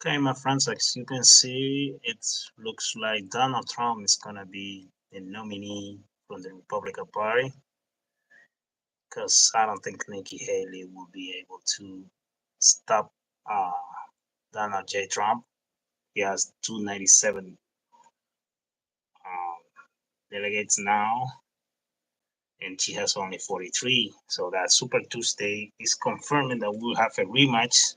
Okay, my friends, as you can see, it looks like Donald Trump is gonna be the nominee from the Republican Party because I don't think Nikki Haley will be able to stop uh, Donald J. Trump. He has 297 um, delegates now, and she has only 43. So that Super Tuesday is confirming that we'll have a rematch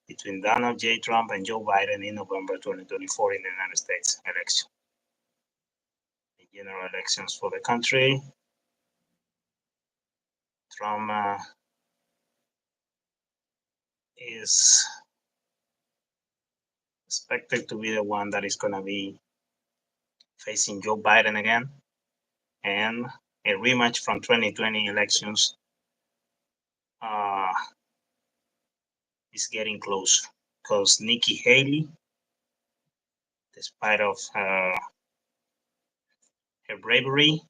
between Donald J. Trump and Joe Biden in November 2024 in the United States election. The general elections for the country. Trump is expected to be the one that is going to be facing Joe Biden again, and a rematch from 2020 elections uh, is getting close because Nikki Haley, despite of her bravery,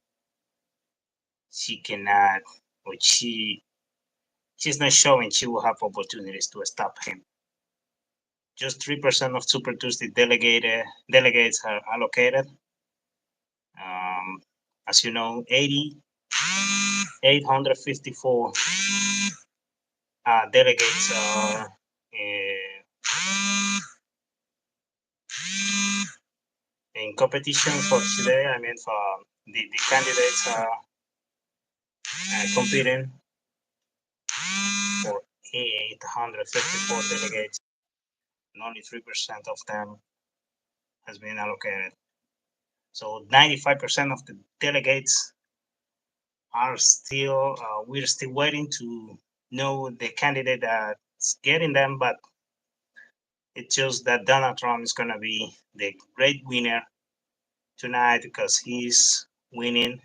she cannot, or she's not showing she will have opportunities to stop him. Just 3% of Super Tuesday delegates are allocated. Um, as you know, 854 delegates are in competition for today. I mean, for the candidates are competing for 854 delegates, and only 3% of them has been allocated. So 95% of the delegates are still, we're still waiting to know the candidate that's getting them, but it shows that Donald Trump is going to be the great winner tonight because he's winning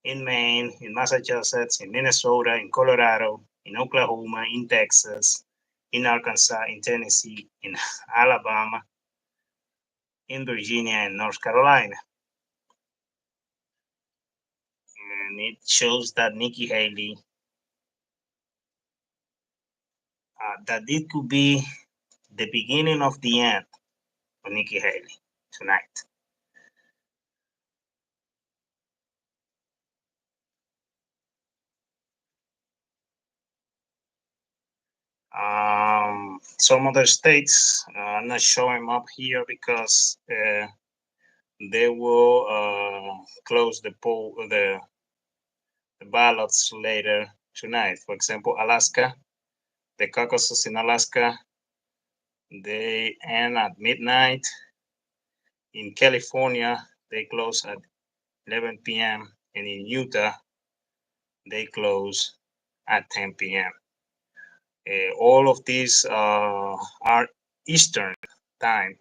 in Maine, in Massachusetts, in Minnesota, in Colorado, in Oklahoma, in Texas, in Arkansas, in Tennessee, in Alabama, in Virginia, and North Carolina. And it shows that Nikki Haley, that it could be the beginning of the end for Nikki Haley tonight. Some other states, I'm not showing up here because they will close the ballots later tonight. For example, Alaska, the caucuses in Alaska, they end at midnight. In California, they close at 11 p.m. And in Utah, they close at 10 p.m. All of these are Eastern time.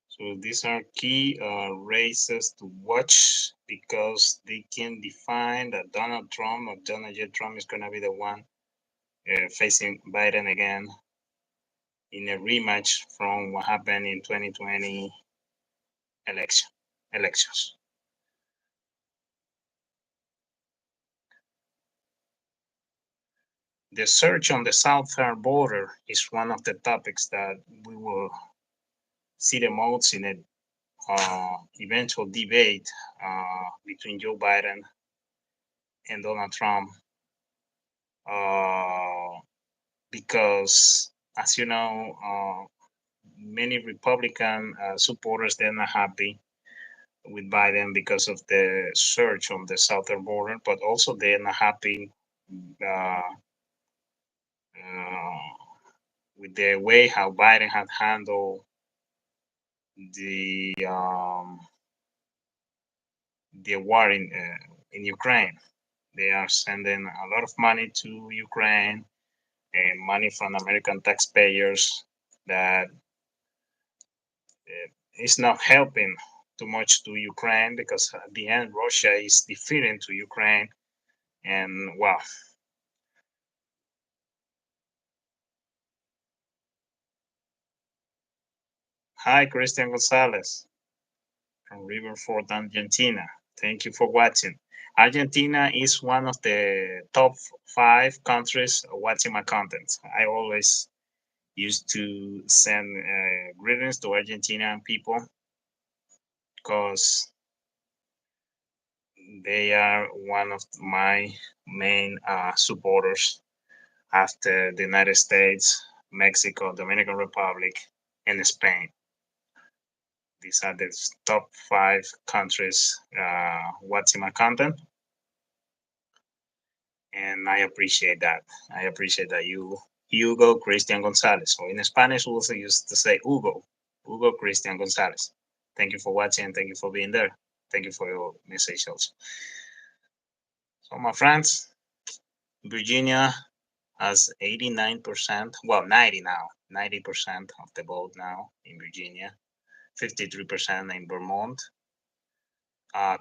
So these are key races to watch because they can define that Donald Trump or Donald J. Trump is going to be the one facing Biden again in a rematch from what happened in 2020 elections. The search on the southern border is one of the topics that we will see the most in a eventual debate between Joe Biden and Donald Trump, because, as you know, many Republican supporters they're not happy with Biden because of the surge on the southern border, but also they're not happy uh, uh, with the way how Biden had handled the war in Ukraine. They are sending a lot of money to Ukraine and money from American taxpayers that is not helping too much to Ukraine because at the end Russia is defeating to Ukraine. And well, hi Christian Gonzalez. from Riverford, Argentina. Thank you for watching. Argentina is one of the top 5 countries watching my content. I always used to send greetings to Argentinian people because they are one of my main supporters after the United States, Mexico, Dominican Republic, and Spain. These are the top 5 countries watching my content, and I appreciate that. I appreciate that you, Hugo Christian Gonzalez. So in Spanish, we also used to say Hugo Christian Gonzalez. Thank you for watching. Thank you for being there. Thank you for your message also. So my friends, Virginia has 89%, well, 90 now, 90% of the vote now in Virginia, 53% in Vermont,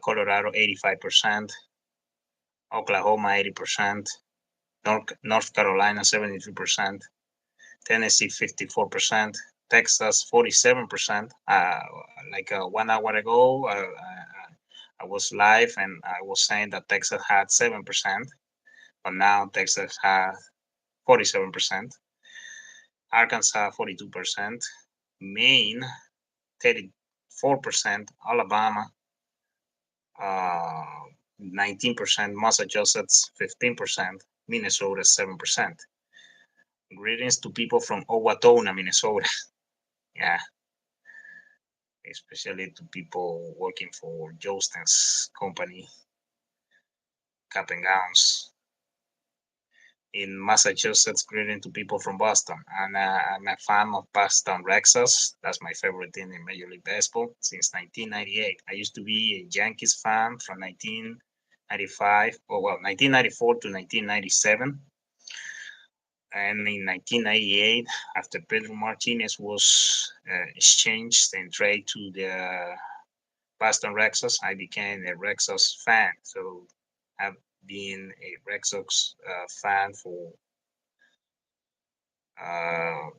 Colorado 85%, Oklahoma 80%, North Carolina 73%, Tennessee 54%, Texas 47%. Like 1 hour ago, I was live and I was saying that Texas had 7%, but now Texas has 47%, Arkansas 42%, Maine 34%, Alabama 19%, Massachusetts 15%, Minnesota 7%. Greetings to people from Owatonna, Minnesota. Yeah, especially to people working for Jostin's company, Cap and Gowns. In Massachusetts, greeting to people from Boston. And I'm a fan of Boston Red Sox. That's my favorite team in Major League Baseball since 1998. I used to be a Yankees fan from 1995, 1994 to 1997. And in 1998, after Pedro Martinez was exchanged and traded to the Boston Red Sox, I became a Red Sox fan. So I've been a Red Sox fan for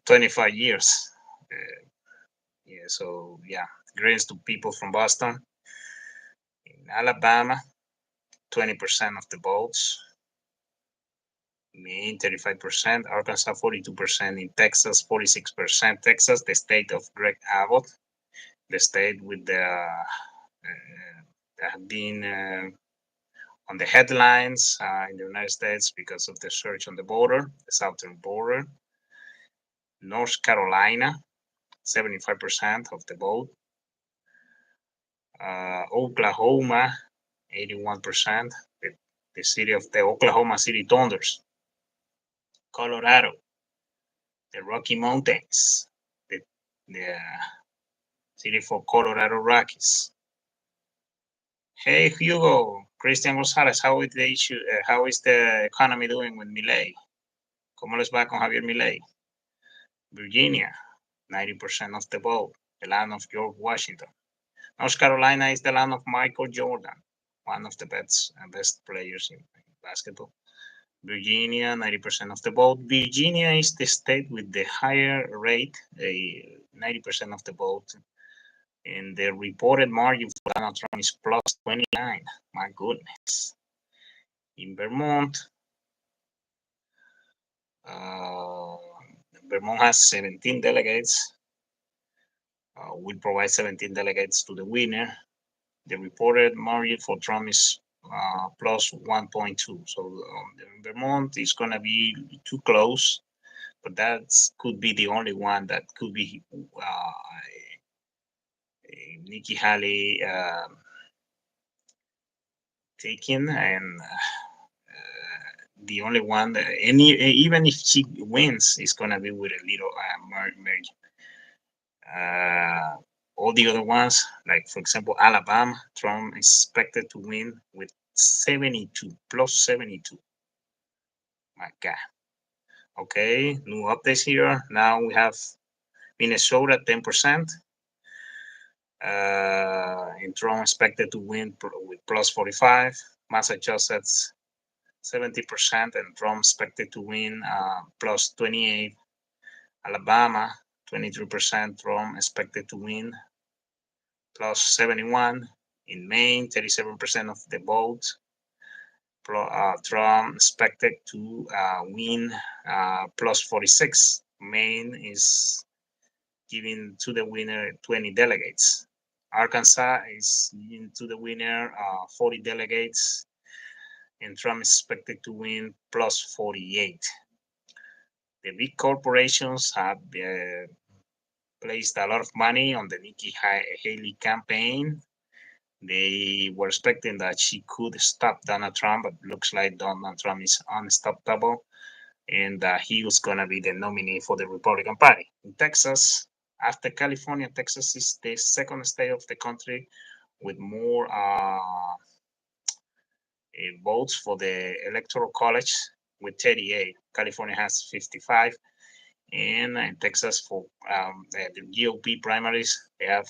25 years. So greetings to people from Boston. In Alabama, 20% of the votes. Maine 35%, Arkansas 42%, in Texas 46%. Texas, the state of Greg Abbott, the state with the that have been on the headlines in the United States because of the surge on the border, the southern border. North Carolina, 75% of the vote. Oklahoma, 81%, the city of the Oklahoma City Thunders. Colorado, the Rocky Mountains, the city for Colorado Rockies. Hey Hugo, Christian Gonzalez, how is the economy doing with Milei? ¿Cómo les va con Javier Milei? Virginia, 90% of the vote, the land of George Washington. North Carolina is the land of Michael Jordan, one of the best players in basketball. Virginia, 90% of the vote. Virginia is the state with the higher rate, 90% of the vote. And the reported margin for Donald Trump is plus 29. My goodness. In Vermont, Vermont has 17 delegates. We'll provide 17 delegates to the winner. The reported margin for Trump is plus 1.2. So in Vermont, it's going to be too close, but that could be the only one that could be Nikki Haley taken, and the only one that even if she wins, it's gonna be with a little margin. All the other ones, like for example Alabama, Trump is expected to win with 72 plus 72. My God. Okay, new updates here. Now we have Minnesota 10%. And Trump expected to win with plus 45. Massachusetts 70%, and Trump expected to win plus 28. Alabama 23%, Trump expected to win plus 71. In Maine, 37% of the vote. Trump expected to win plus 46. Maine is giving to the winner 20 delegates. Arkansas is giving to the winner 40 delegates, and Trump is expected to win plus 48. The big corporations have placed a lot of money on the Nikki Haley campaign. They were expecting that she could stop Donald Trump, but looks like Donald Trump is unstoppable, and he was going to be the nominee for the Republican Party. In Texas, after California, Texas is the second state of the country with more votes for the Electoral College with 38. California has 55. And in Texas, for the GOP primaries, they have,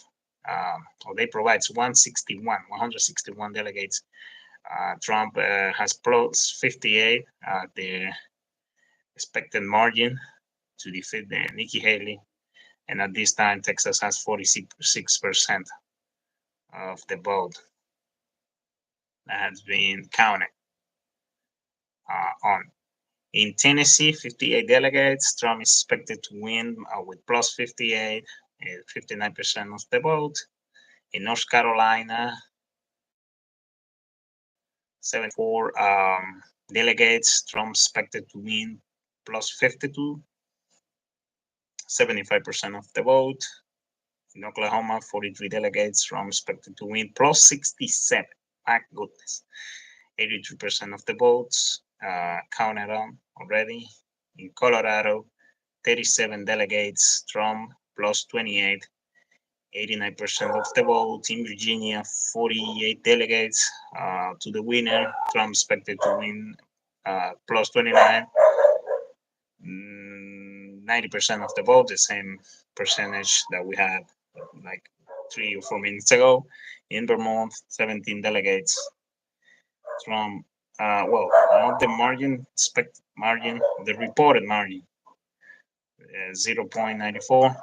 or they provide 161 delegates. Trump has plus 58, the expected margin to defeat Nikki Haley. And at this time, Texas has 46% of the vote that has been counted on. In Tennessee, 58 delegates. Trump is expected to win with plus 58, 59% of the vote. In North Carolina, 74 delegates. Trump expected to win plus 52, 75% of the vote. In Oklahoma, 43 delegates. Trump expected to win plus 67. My goodness. 83% of the votes counted on already. In Colorado, 37 delegates. Trump plus 28, 89% of the vote. In Virginia, 48 delegates to the winner. Trump expected to win plus 29, 90% of the vote, the same percentage that we had like 3 or 4 minutes ago. In Vermont, 17 delegates. Trump, not the margin, expected margin, the reported margin, 0.94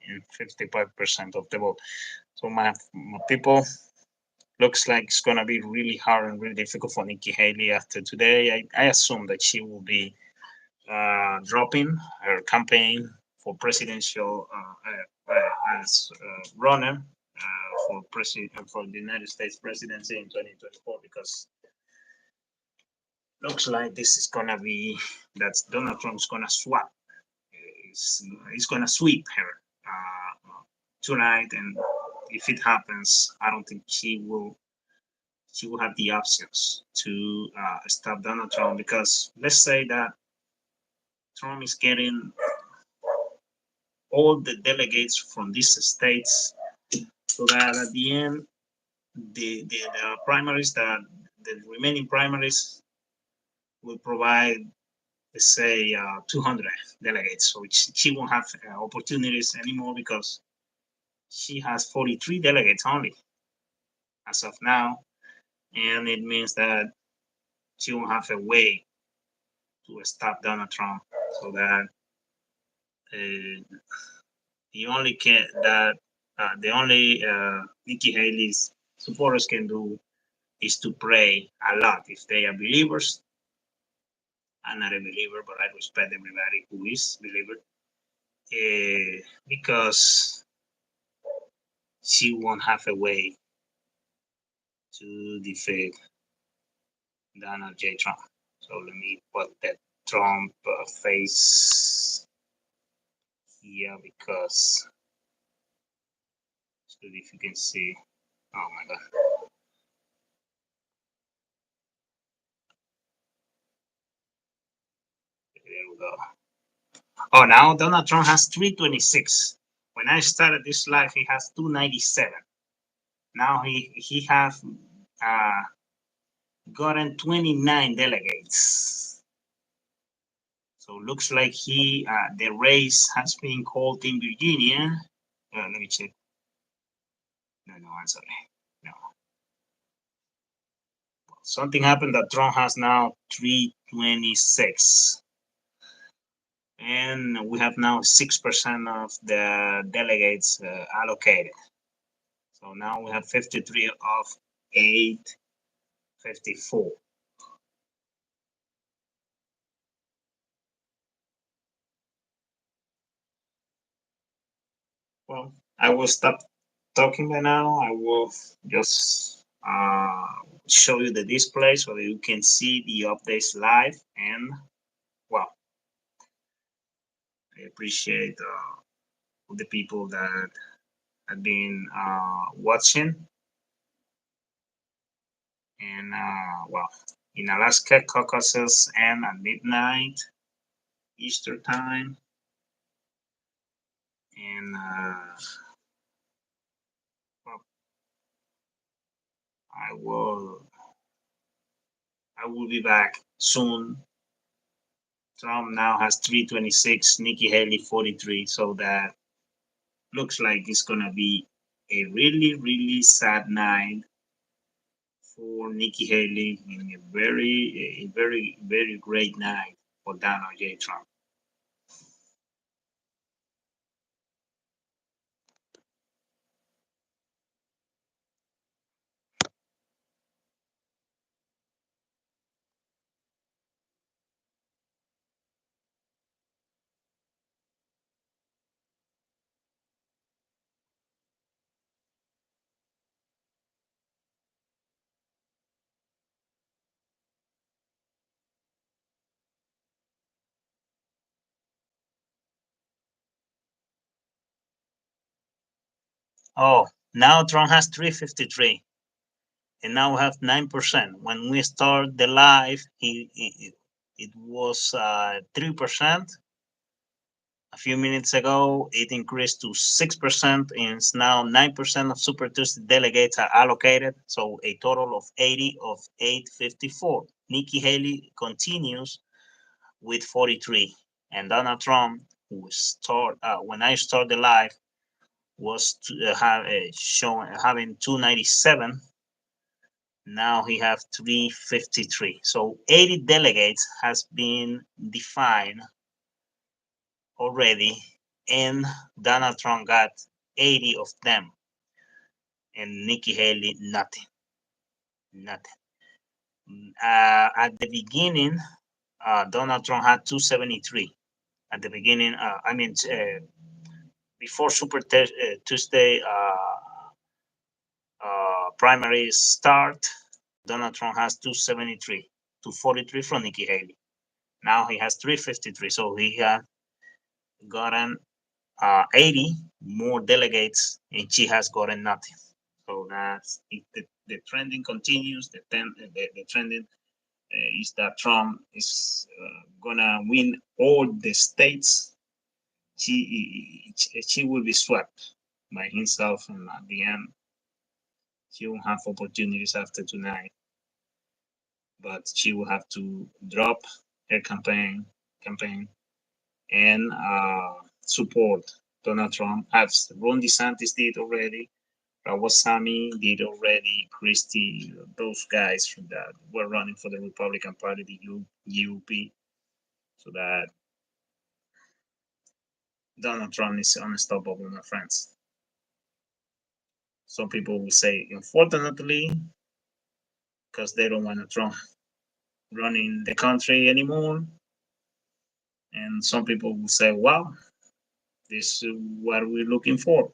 and 55% of the vote. So my people, looks like it's gonna be really hard and really difficult for Nikki Haley after today. I assume that she will be dropping her campaign for presidential as runner for the United States presidency in 2024, because looks like this is gonna be that Donald Trump's gonna swap. He's gonna sweep her tonight, and if it happens, I don't think she will have the options to stop Donald Trump, because let's say that Trump is getting all the delegates from these states, so that at the end, the primaries, the remaining primaries will provide, let's say, 200 delegates. So she won't have opportunities anymore, because she has 43 delegates only as of now. And it means that she won't have a way to stop Donald Trump. So that the only Nikki Haley's supporters can do is to pray a lot. If they are believers, I'm not a believer, but I respect everybody who is a believer, because she won't have a way to defeat Donald J. Trump. So let me put that Trump face here, because so if you can see, oh my God. There we go. Oh, now Donald Trump has 326. When I started this live, he has 297. Now he has gotten 29 delegates. So looks like the race has been called in Virginia. Let me check. No, I'm sorry. No. Something happened that Trump has now 326. And we have now 6% of the delegates allocated. So now we have 53 of 854. Well, I will stop talking by now. I will just show you the display so that you can see the updates live. And well, I appreciate the people that have been watching. And well, in Alaska, caucuses end at midnight Eastern time. And well, I will I will be back soon. Trump now has 326, Nikki Haley 43, so that looks like it's gonna be a really, really sad night for Nikki Haley and a very great night for Donald J. Trump. Oh, now Trump has 353, and now we have 9%. When we start the live, it was 3%. A few minutes ago, it increased to 6%, and it's now 9% of Super Tuesday delegates are allocated, so a total of 80 of 854. Nikki Haley continues with 43, and Donald Trump, who start when I started the live, was having 297. Now he have 353. So 80 delegates has been defined already, and Donald Trump got 80 of them, and Nikki Haley nothing, nothing. At the beginning, Donald Trump had 273. At the beginning, before Tuesday primaries start, Donald Trump has 273, 243 from Nikki Haley. Now he has 353, so he has gotten 80 more delegates, and she has gotten nothing. So that's if the trending continues. The trending is that Trump is gonna win all the states. She will be swept by himself, and at the end, she won't have opportunities after tonight. But she will have to drop her campaign and support Donald Trump, as Ron DeSantis did already. Rawasami did already, Christie, those guys that were running for the Republican Party, the GOP, so that Donald Trump is unstoppable, my friends. Some people will say, unfortunately, because they don't want Trump running the country anymore. And some people will say, well, this is what we're looking for.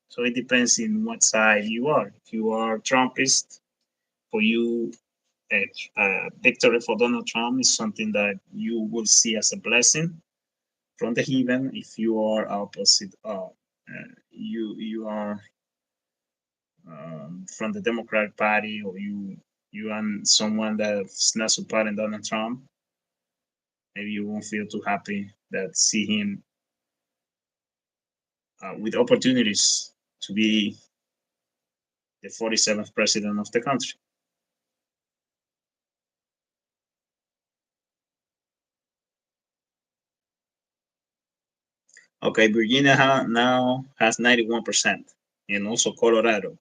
So it depends in what side you are. If you are Trumpist, for you, a victory for Donald Trump is something that you will see as a blessing from the heaven. If you are opposite, you are from the Democratic Party, or you are someone that's not supporting Donald Trump, maybe you won't feel too happy that see him with opportunities to be the 47th president of the country. Okay, Virginia now has 91%, and also Colorado.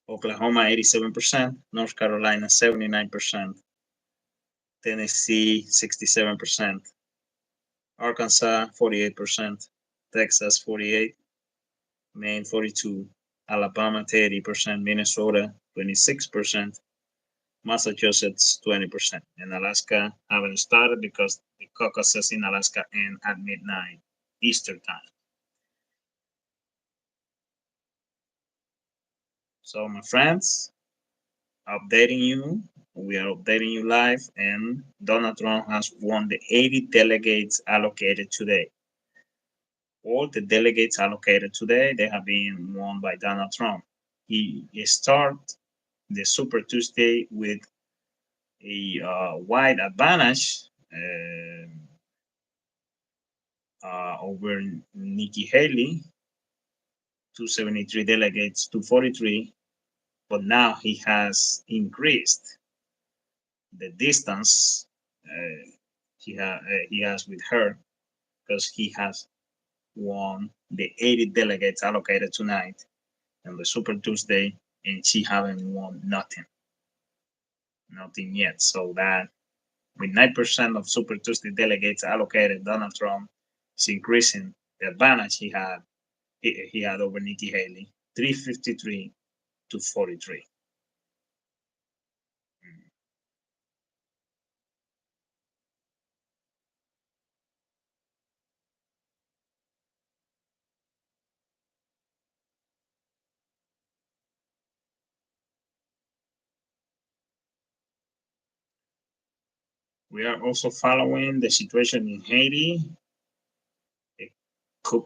Oklahoma 87%, North Carolina 79%, Tennessee 67%, Arkansas 48%, Texas 48, Maine 42, Alabama 30%, Minnesota 26%, Massachusetts 20%, and Alaska haven't started because the caucuses in Alaska end at midnight Eastern time. So, my friends, updating you. We are updating you live, and Donald Trump has won the 80 delegates allocated today. All the delegates allocated today, they have been won by Donald Trump. He started the Super Tuesday with a wide advantage over Nikki Haley, 273 delegates to 43, but now he has increased the distance he has with her because he has won the 80 delegates allocated tonight on the Super Tuesday, and she haven't won nothing yet. So that with 9% of Super Tuesday delegates allocated, Donald Trump is increasing the advantage he had over Nikki Haley, 353 to 43. We are also following the situation in Haiti. A coup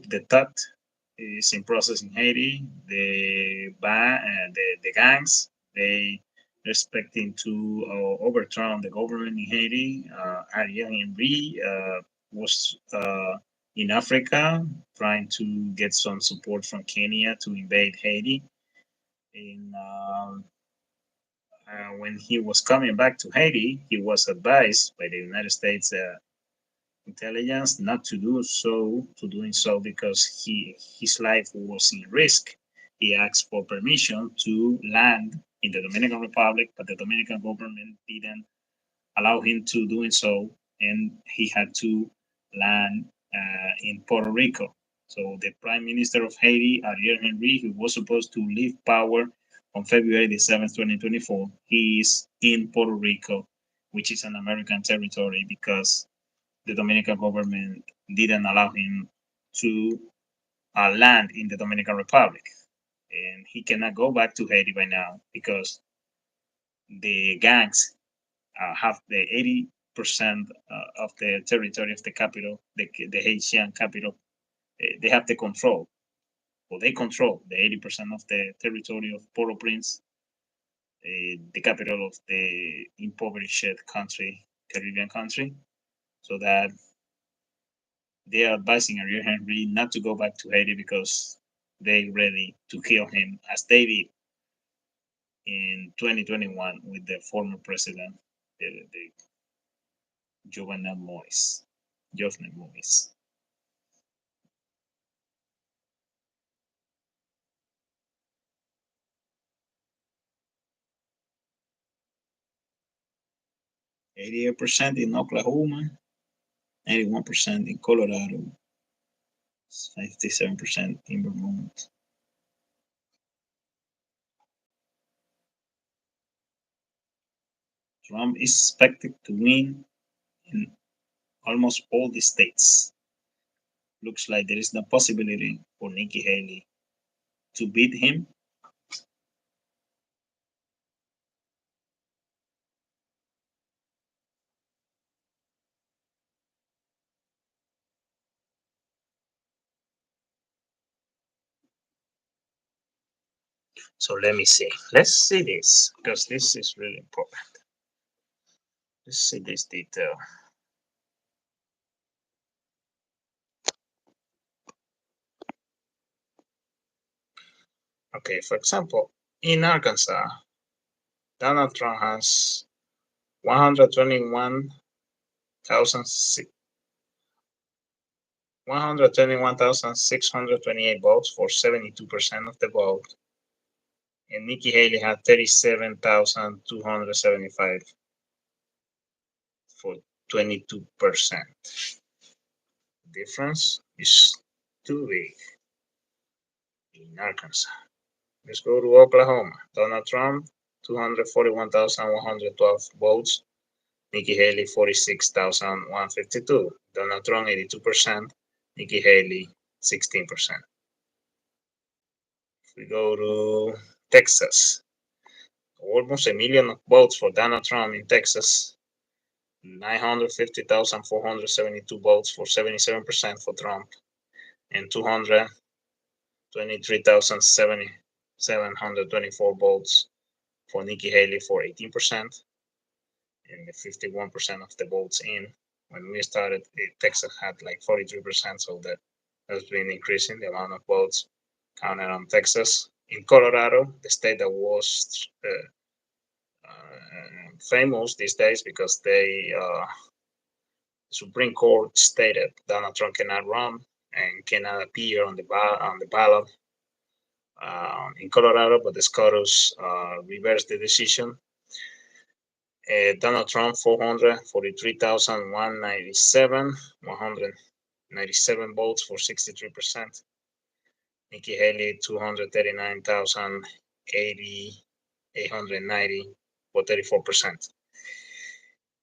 d'etat is in process in Haiti. The gangs they are expecting to overturn the government in Haiti. Ariel Henry was in Africa trying to get some support from Kenya to invade Haiti. And when he was coming back to Haiti, he was advised by the United States intelligence not to do so, to doing so because his life was in risk. He asked for permission to land in the Dominican Republic, but the Dominican government didn't allow him to doing so, and he had to land in Puerto Rico. So the Prime Minister of Haiti, Ariel Henry, who was supposed to leave power on February the 7th, 2024, he is in Puerto Rico, which is an American territory because the Dominican government didn't allow him to land in the Dominican Republic. And he cannot go back to Haiti by now because the gangs have the 80% of the territory of the capital, the Haitian capital. They have the control, or they control the 80% of the territory of Port-au-Prince, the capital of the impoverished country, Caribbean country, so that they are advising Ariel Henry not to go back to Haiti because they ready to kill him as they did in 2021 with the former president, the Jovenel Moise. Jovenel Moise. %88 in Oklahoma, 91% in Colorado, 57% in Vermont. Trump is expected to win in almost all the states. Looks like there is no possibility for Nikki Haley to beat him. So let me see. Let's see this because this is really important. Let's see this detail. Okay, for example, in Arkansas, Donald Trump has 121,628 votes for 72% of the vote, and Nikki Haley had 37,275 for 22%. The difference is too big. in Arkansas. Let's go to Oklahoma. Donald Trump, 241,112 votes. Nikki Haley, 46,152. Donald Trump, 82%. Nikki Haley, 16%. If we go to Texas, almost a million votes for Donald Trump in Texas. 950,472 votes for 77% for Trump, and 223,724 votes for Nikki Haley for 18%, and 51% of the votes in. When we started, Texas had like 43%, so that has been increasing the amount of votes counted on Texas. In Colorado, the state that was famous these days because the Supreme Court stated Donald Trump cannot run and cannot appear on the ballot in Colorado, but the SCOTUS reversed the decision. Donald Trump, 197 votes for 63%. Nikki Haley, 239,890 for 34%.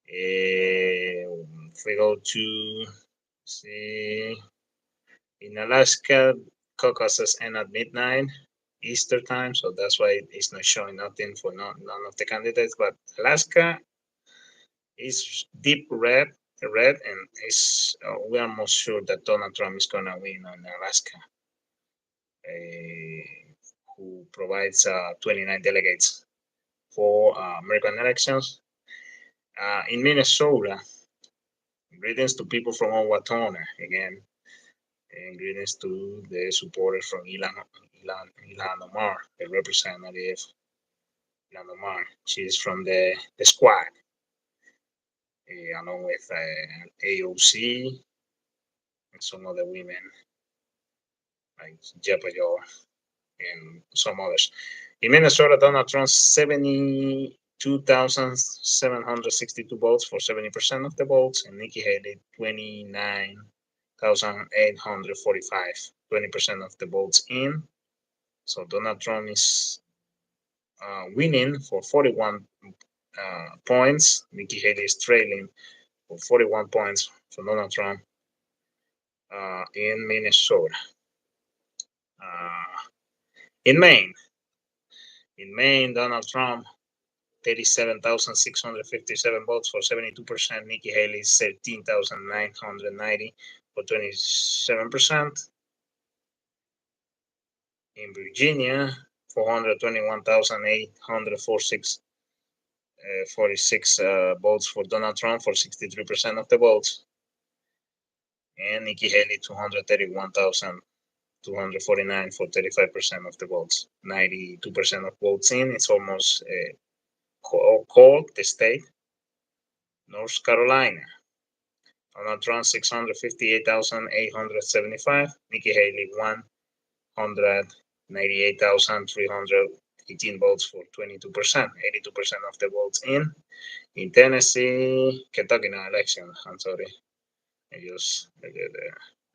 If we go to see in Alaska, caucuses end at midnight Eastern time, so that's why it's not showing nothing for none of the candidates. But Alaska is deep red, and we are most sure that Donald Trump is gonna win in Alaska, who provides 29 delegates for American elections. In Minnesota, greetings to people from Owatonna again, and greetings to the supporters from Ilhan Omar, the representative Ilhan Omar. She's from the squad, along with AOC and some other women like Jepayo and some others. In Minnesota, Donald Trump 72,762 votes for 70% of the votes, and Nikki Haley 29,845, 20% of the votes in. So Donald Trump is winning for 41 points. Nikki Haley is trailing for 41 points for Donald Trump in Minnesota. In Maine, Donald Trump 37,657 votes for 72%. Nikki Haley 13,990 for 27%. In Virginia, 421,846 46 votes for Donald Trump for 63% of the votes. And Nikki Haley 231,249 for 35% of the votes. 92% of votes in. It's almost called the state. North Carolina. Donald Trump 658,875. Nikki Haley 198,318 votes for 22%. 82% of the votes in. In Tennessee, Kentucky election. I'm sorry, I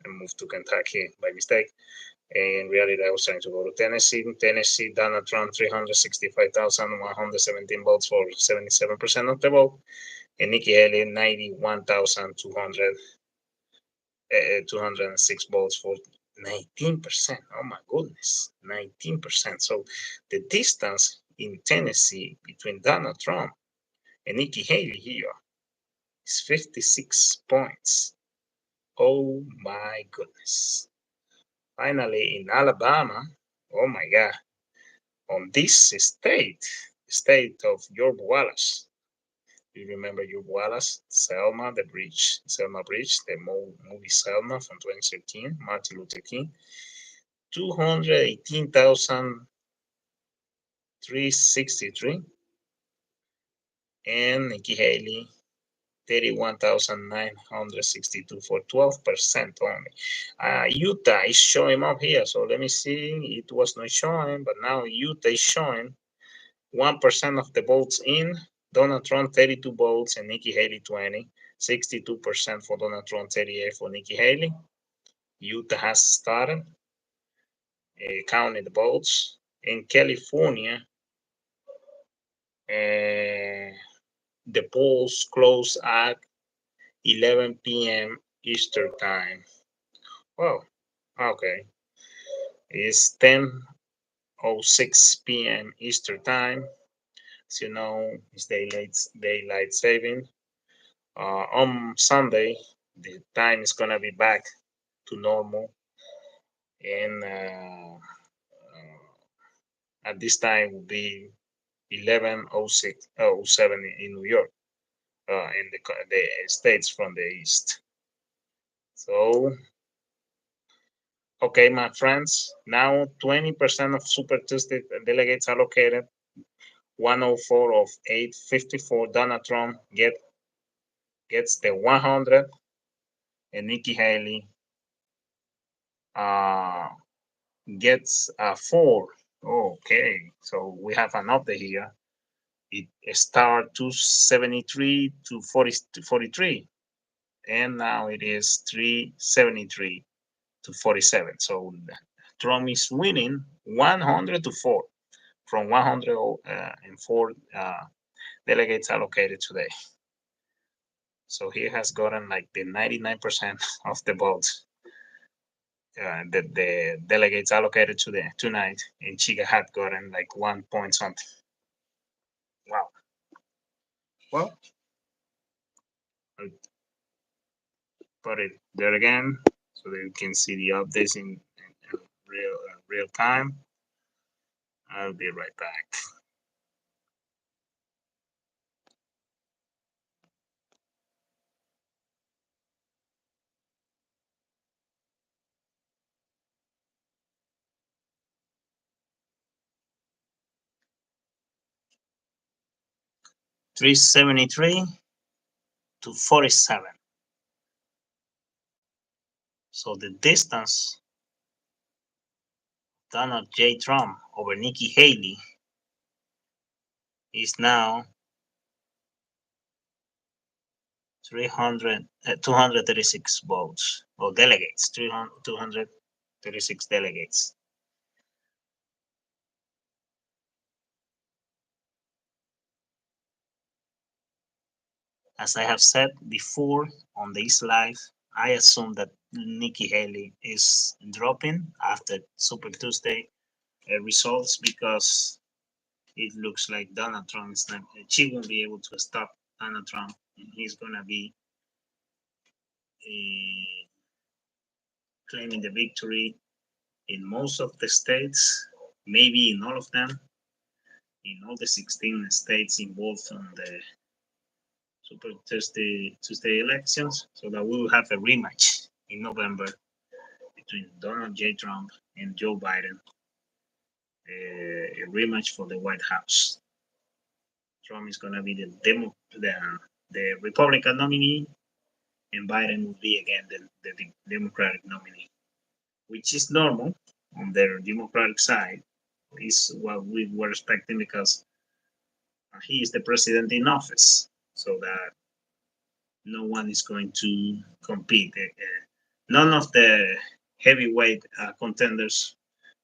moved to Kentucky by mistake. In reality, I was trying to go to Tennessee. In Tennessee, Donald Trump 365,117 votes for 77% of the vote, and Nikki Haley 91,206 votes for 19%. Oh my goodness, 19%. So the distance in Tennessee between Donald Trump and Nikki Haley here is 56 points. Oh my goodness. Finally, in Alabama, oh my God, on this state, the state of York Wallace. You remember York Wallace, Selma Bridge, the movie Selma from 2013, Martin Luther King. 218,363, and Nikki Haley 31,962 for 12% only. Utah is showing up here, so let me see. It was not showing, but now Utah is showing 1% of the votes in. Donald Trump 32 votes and Nikki Haley 20. 62% for Donald Trump, 38 for Nikki Haley. Utah has started. counting the votes. In California, the polls close at 11 p.m. Eastern time. Oh, okay. It's 10:06 p.m. Eastern time. As you know, it's daylight saving. On Sunday, the time is gonna be back to normal, and at this time will be 11:07 in New York, in the states from the east. So, okay, my friends, now 20% of Super Tuesday delegates allocated. 104 of 854. Donald Trump gets the 100, and Nikki Haley uh, gets a 4. Okay, so we have an update here. It started 273 to 40 to 43, and now it is 373 to 47. So Trump is winning 100 to 4 from 104 delegates allocated today. So he has gotten like the 99% of the votes that the delegates allocated to the tonight, and Chica had gotten like 1 point something. Wow. Well, I'll put it there again so that you can see the updates in real time. I'll be right back. 373 to 47. So the distance Donald J. Trump over Nikki Haley is now 236 votes or delegates, 236 delegates. As I have said before on this live, I assume that Nikki Haley is dropping after Super Tuesday results because it looks like Donald Trump is not, she won't be able to stop Donald Trump, and he's gonna be claiming the victory in most of the states, maybe in all of them, in all the 16 states involved in the Super Tuesday elections, so that we will have a rematch in November between Donald J. Trump and Joe Biden, a rematch for the White House. Trump is going to be the Republican nominee, and Biden will be again the Democratic nominee, which is normal on the Democratic side. Is what we were expecting because he is the president in office, so that no one is going to compete. None of the heavyweight contenders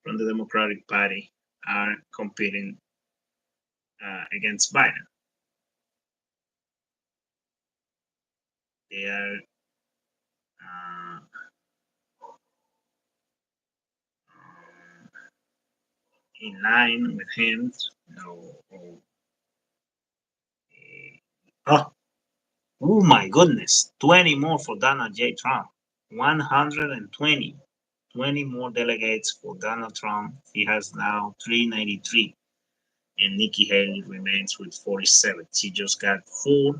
from the Democratic Party are competing against Biden. They are in line with him. Oh, oh my goodness, 20 more for Donald J. Trump. 120. 20 more delegates for Donald Trump. He has now 393. And Nikki Haley remains with 47. She just got 4.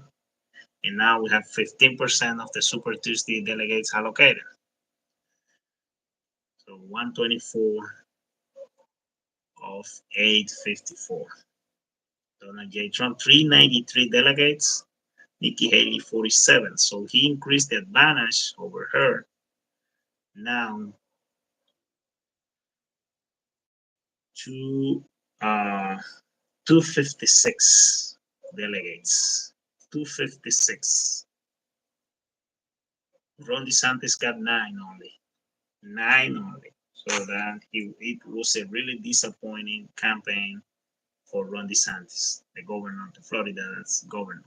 And now we have 15% of the Super Tuesday delegates allocated. So 124 of 854. Donald J. Trump, 393 delegates. Nikki Haley, 47. So he increased the advantage over her. Now to 256 delegates. 256. Ron DeSantis got 9 only. 9 only. So that it was a really disappointing campaign for Ron DeSantis, the governor of Florida's governor.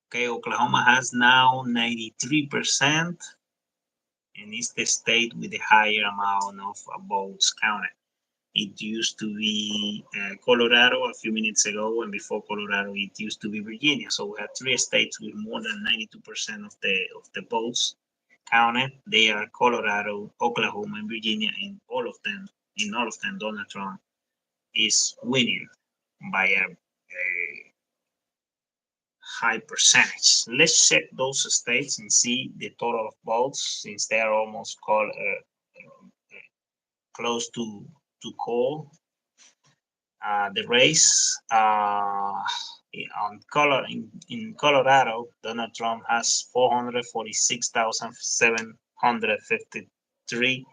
Okay, Oklahoma has now 93% and is the state with the higher amount of votes counted. It used to be Colorado a few minutes ago, and before Colorado, it used to be Virginia. So we have three states with more than 92% of the votes counted. They are Colorado, Oklahoma, and Virginia. In all of them, Donald Trump is winning by a high percentage. Let's check those states and see the total of votes, since they are almost close to call the race. In Colorado, Donald Trump has 446,753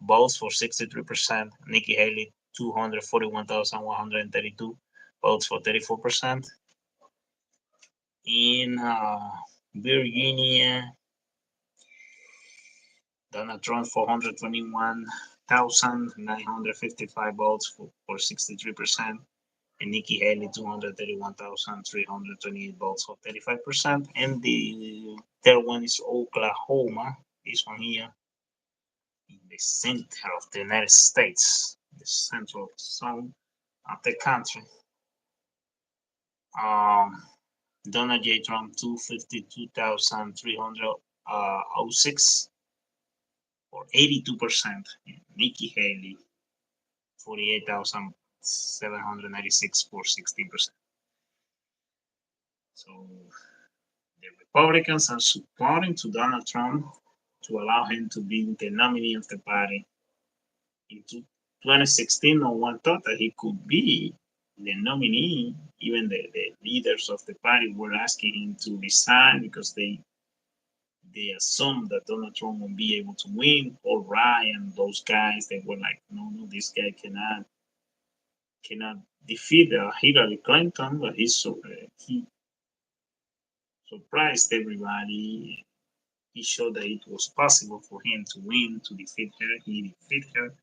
votes for 63%. Nikki Haley 241,132 votes for 34%. In Virginia, Donald Trump 421,955 votes for 63%, and Nikki Haley 231,328 votes for 35%. And the third one is Oklahoma, this one here, in the center of the United States, the central zone of the country. Donald J. Trump 252,306 for 82%, and Nikki Haley 48,796 for 16%. So the Republicans are supporting to Donald Trump to allow him to be the nominee of the party. In 2016, no one thought that he could be the nominee. Even the leaders of the party were asking him to resign because they assumed that Donald Trump would be able to win. Paul Ryan, those guys, they were like, no, this guy cannot defeat Hillary Clinton, but he surprised everybody. He showed that it was possible for him to win, to defeat her. He defeated her.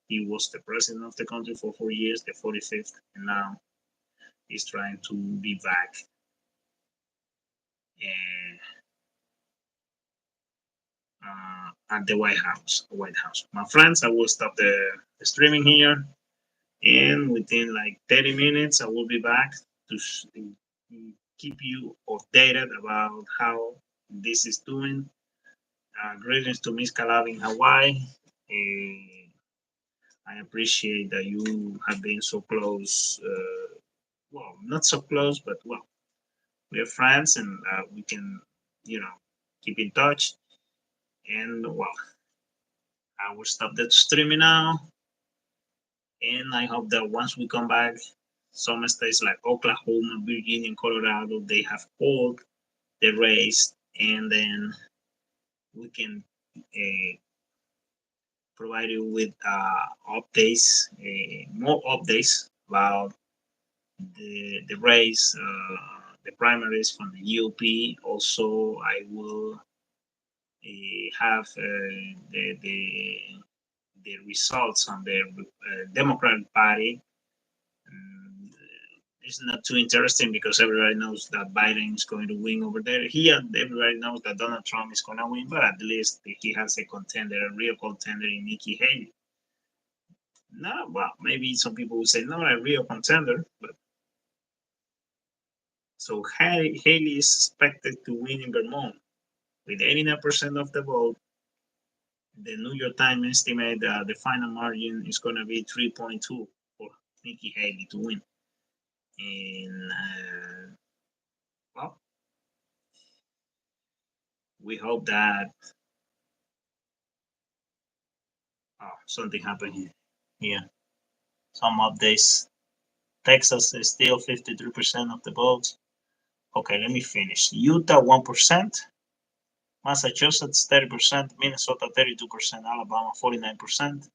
He was the president of the country for 4 years, the 45th, and now he's trying to be back. At the White House. My friends, I will stop the streaming here, and within like 30 minutes, I will be back to keep you updated about how this is doing. Greetings to Miss Calab in Hawaii. I appreciate that you have been so close. Well, not so close, but well, we're friends, and we can, keep in touch. And well, I will stop the streaming now. And I hope that once we come back, some states like Oklahoma, Virginia, and Colorado, they have called the race, and then we can provide you with updates, more updates about the race, the primaries from the GOP. Also, I will have the results on the Democratic Party. It's not too interesting because everybody knows that Biden is going to win over there. Here, everybody knows that Donald Trump is going to win, but at least he has a contender, a real contender in Nikki Haley. No, well, maybe some people will say not a real contender, but so Haley is expected to win in Vermont with 89% of the vote. The New York Times estimate that the final margin is going to be 3.2 for Nikki Haley to win. And well, we hope that something happened here. Yeah, some updates. Texas is still 53% of the votes. Okay, let me finish. Utah 1%, Massachusetts 30%, Minnesota 32%, Alabama 49%,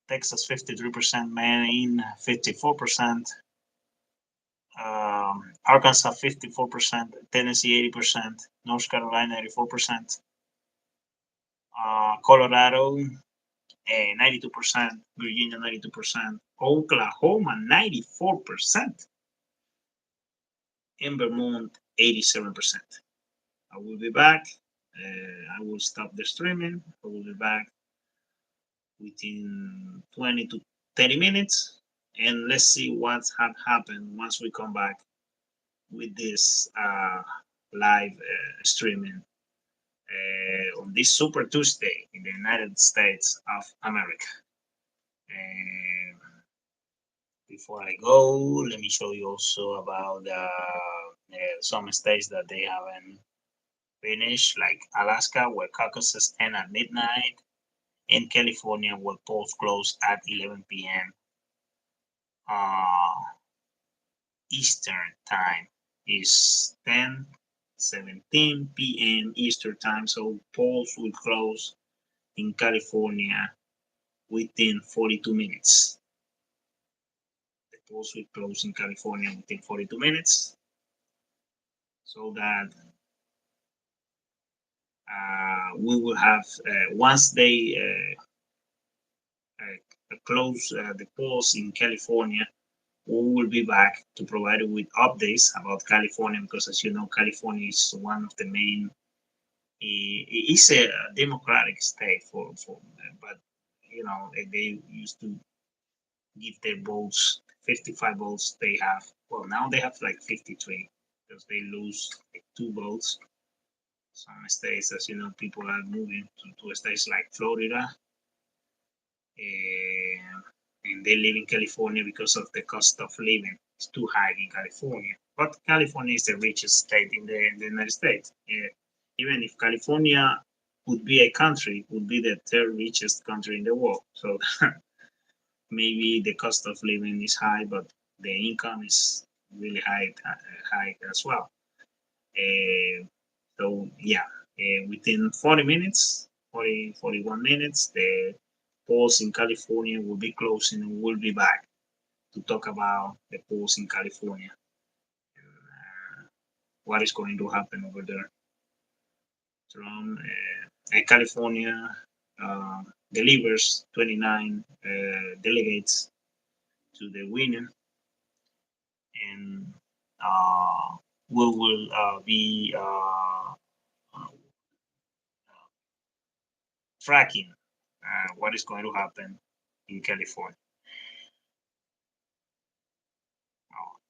Texas 53%, Maine 54%, Arkansas 54%, Tennessee 80%, North Carolina 84%, Colorado 92%, Virginia 92%, Oklahoma 94%, and Vermont 87%. I will be back. I will stop the streaming. I will be back within 20 to 30 minutes, and let's see what have happened once we come back with this live streaming on this Super Tuesday in the United States of America. Before I go, let me show you also about some states that they haven't finished, like Alaska, where caucuses end at midnight, and California, where polls close at 11 p.m. Eastern time is 10:17 p.m. Eastern time, so polls will close in California within 42 minutes. The polls will close in California within 42 minutes, so that we will have, once they close the polls in California, we will be back to provide you with updates about California, because as you know, California is one of the main, it's a democratic state but you know, they used to give their votes, 55 votes they have. Well, now they have like 53 because they lose like 2 votes. Some states, as you know, people are moving to states like Florida, and they live in California because of the cost of living. It's too high in California. But California is the richest state in the United States. Even if California would be a country, it would be the third richest country in the world. So maybe the cost of living is high, but the income is really high as well. So yeah, within 40 minutes, 41 minutes, the polls in California will be closing, and we'll be back to talk about the polls in California and what is going to happen over there. Trump, California delivers 29 delegates to the winner, and we will be tracking what is going to happen in California.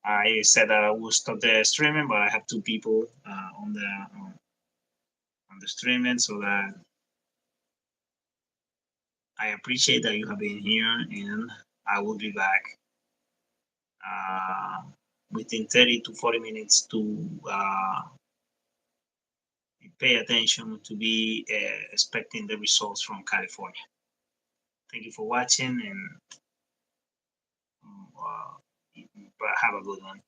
I said that I will stop the streaming, but I have 2 people on the streaming, so that I appreciate that you have been here, and I will be back within 30 to 40 minutes to pay attention, to be expecting the results from California. Thank you for watching, and have a good one.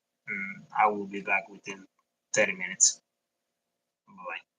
I will be back within 30 minutes. Bye-bye.